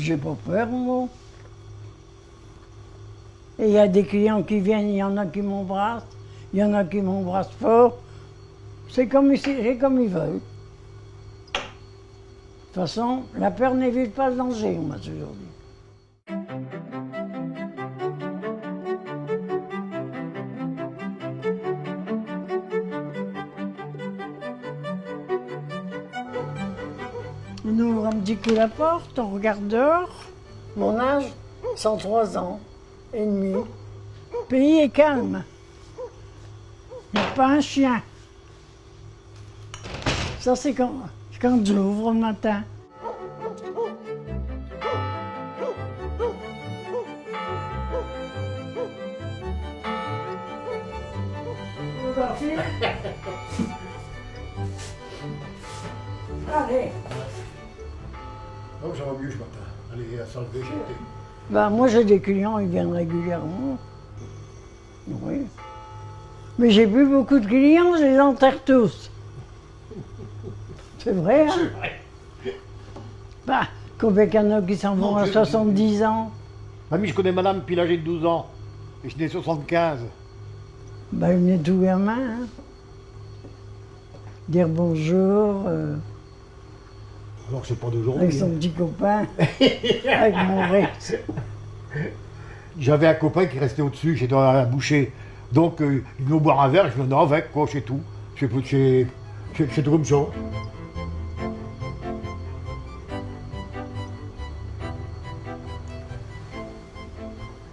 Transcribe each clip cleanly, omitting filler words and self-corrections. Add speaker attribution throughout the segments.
Speaker 1: j'ai pas peur, moi. Et il y a des clients qui viennent, il y en a qui m'embrassent, il y en a qui m'embrassent fort. C'est comme ils veulent. De toute façon, la peur n'évite pas le danger, on m'a toujours dit. On ouvre un petit coup la porte, on regarde dehors. Mon âge, 103 ans et demi. Le pays est calme. Il n'y a pas un chien. Ça, c'est quand j'ouvre le matin. Allez.
Speaker 2: Donc ça va mieux ce matin. Allez, à s'enlever, j'étais.
Speaker 1: Ben, moi, j'ai des clients, ils viennent régulièrement. Oui. Mais j'ai plus beaucoup de clients, je les enterre tous. C'est vrai, hein?
Speaker 2: C'est vrai.
Speaker 1: Bah, combien qu'il y en a qui s'en vont à 70 ans?
Speaker 2: Mamie, je connais madame depuis l'âge de 12 ans. Et je n'ai 75.
Speaker 1: Ben, il est tout gamin, hein? Dire bonjour,
Speaker 2: Alors que c'est pas d'aujourd'hui.
Speaker 1: avec son petit copain, avec mon Rex.
Speaker 2: J'avais un copain qui restait au-dessus, j'étais dans la bouchée. Donc il venait boire un verre, je venais avec, quoi, c'est tout. C'est tout comme ça.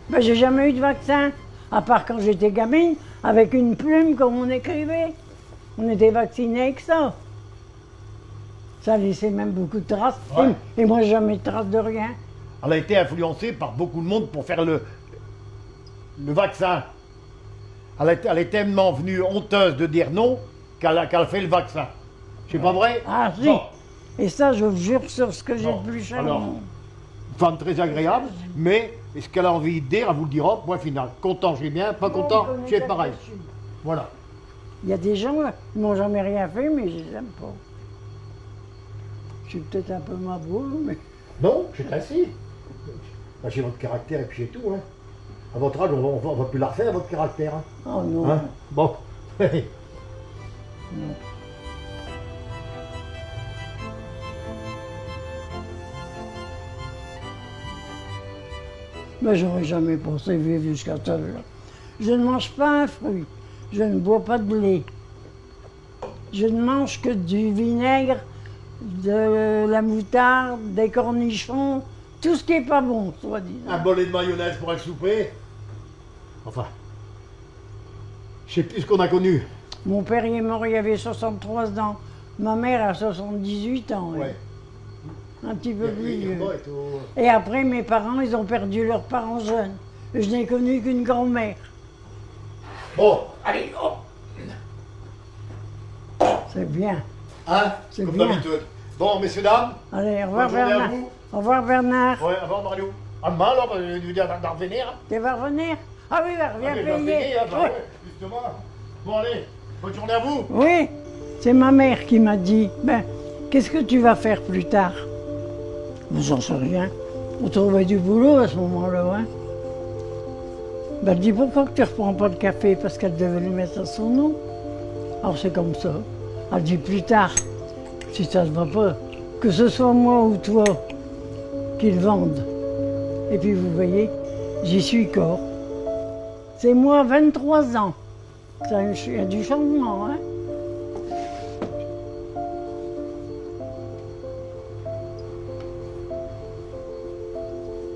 Speaker 1: Ben, j'ai jamais eu de vaccin, à part quand j'étais gamine, avec une plume comme on écrivait. On était vaccinés avec ça. Ça laissait même beaucoup de traces.
Speaker 2: Ouais.
Speaker 1: Et moi, jamais de traces de rien.
Speaker 2: Elle a été influencée par beaucoup de monde pour faire le vaccin. Elle est tellement venue honteuse de dire non qu'elle a fait le vaccin. C'est pas vrai?
Speaker 1: Ah si.
Speaker 2: Bon.
Speaker 1: Et ça, je vous jure sur ce que j'ai
Speaker 2: Bon,
Speaker 1: de plus cher.
Speaker 2: alors. Une femme très agréable, mais ce qu'elle a envie de dire, elle vous le dira, point final. Content, j'ai bien, pas content, j'ai pareil. Voilà.
Speaker 1: Il y a des gens qui n'ont jamais rien fait, mais je les aime pas. Je suis peut-être un peu ma boule, mais...
Speaker 2: Non, c'est ainsi. Bah, j'ai votre caractère et puis c'est tout. Hein. À votre âge, on va plus la refaire, votre caractère. Hein.
Speaker 1: Oh non.
Speaker 2: Hein? Bon.
Speaker 1: Non. Mais j'aurais jamais pensé vivre jusqu'à ça. Je ne mange pas un fruit. Je ne bois pas de lait. Je ne mange que du vinaigre, de la moutarde, des cornichons, tout ce qui n'est pas bon, soi-disant.
Speaker 2: Un bolet de mayonnaise pour un souper. Enfin, je sais plus ce qu'on a connu.
Speaker 1: Mon père il est mort, il avait 63 ans. Ma mère a 78 ans. elle.
Speaker 2: Ouais.
Speaker 1: Un petit peu plus
Speaker 2: Il est
Speaker 1: vieux.
Speaker 2: bon et tout.
Speaker 1: Et après, mes parents, ils ont perdu leurs parents jeunes. Je n'ai connu qu'une grand-mère.
Speaker 2: Bon, allez, hop.
Speaker 1: C'est bien.
Speaker 2: Hein?
Speaker 1: C'est
Speaker 2: Comme
Speaker 1: bien.
Speaker 2: d'habitude. Bon, messieurs, dames.
Speaker 1: Allez, au revoir
Speaker 2: Bonne journée à
Speaker 1: Bernard.
Speaker 2: vous.
Speaker 1: Au revoir Bernard.
Speaker 2: Ouais, avant Mario. Ah, demain alors, je vais dire d'en revenir. Hein.
Speaker 1: Tu vas revenir? Ah oui, va, viens
Speaker 2: Ah, mais je vais
Speaker 1: payer.
Speaker 2: payer, hein, bah
Speaker 1: Ouais.
Speaker 2: ouais, justement. Bon, allez, bonne journée à vous.
Speaker 1: Oui, c'est ma mère qui m'a dit, ben, qu'est-ce que tu vas faire plus tard? J'en sais rien. On trouvait du boulot à ce moment-là, hein. Ben, elle dit, pourquoi que tu reprends pas le café? Parce qu'elle devait le mettre à son nom. Alors c'est comme ça. Elle dit, plus tard, si ça ne va pas, que ce soit moi ou toi qui le vendent. Et puis vous voyez, j'y suis corps. C'est moi, 23 ans. Il y a du changement, hein.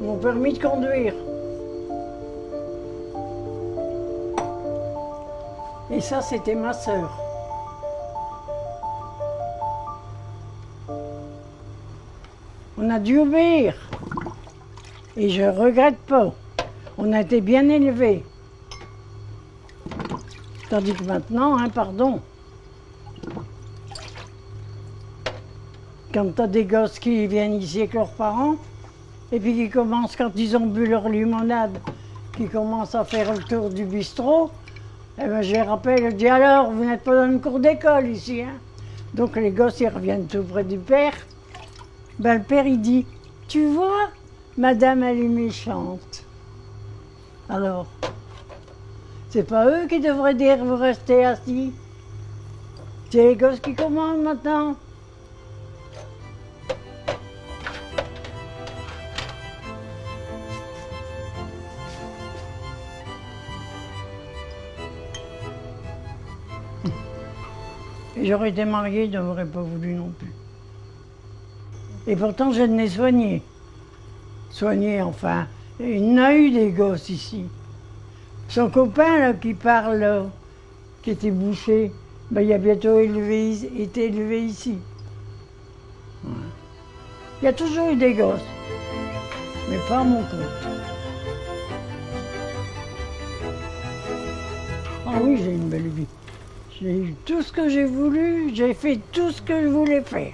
Speaker 1: Mon permis de conduire. Et ça, c'était ma sœur. On a dû obéir. Et je regrette pas. On a été bien élevés. Tandis que maintenant, hein, pardon. Quand t'as des gosses qui viennent ici avec leurs parents, et puis qui commencent, quand ils ont bu leur limonade, qui commencent à faire le tour du bistrot, eh ben, je les rappelle, je dis alors, vous n'êtes pas dans une cour d'école ici, hein? Donc les gosses, ils reviennent tout près du père. Ben, le père, il dit, tu vois, Madame, elle est méchante. Alors, c'est pas eux qui devraient dire vous restez assis. C'est les gosses qui commandent maintenant. Et j'aurais été mariée, je n'aurais pas voulu non plus. Et pourtant, je l'ai soigné. Soigné, enfin. Et il y en a eu des gosses ici. Son copain, là, qui parle, là, qui était bouché, ben, il a bientôt été élevé ici. Ouais. Il y a toujours eu des gosses, mais pas à mon compte. Ah oui, j'ai une belle vie. J'ai eu tout ce que j'ai voulu, j'ai fait tout ce que je voulais faire.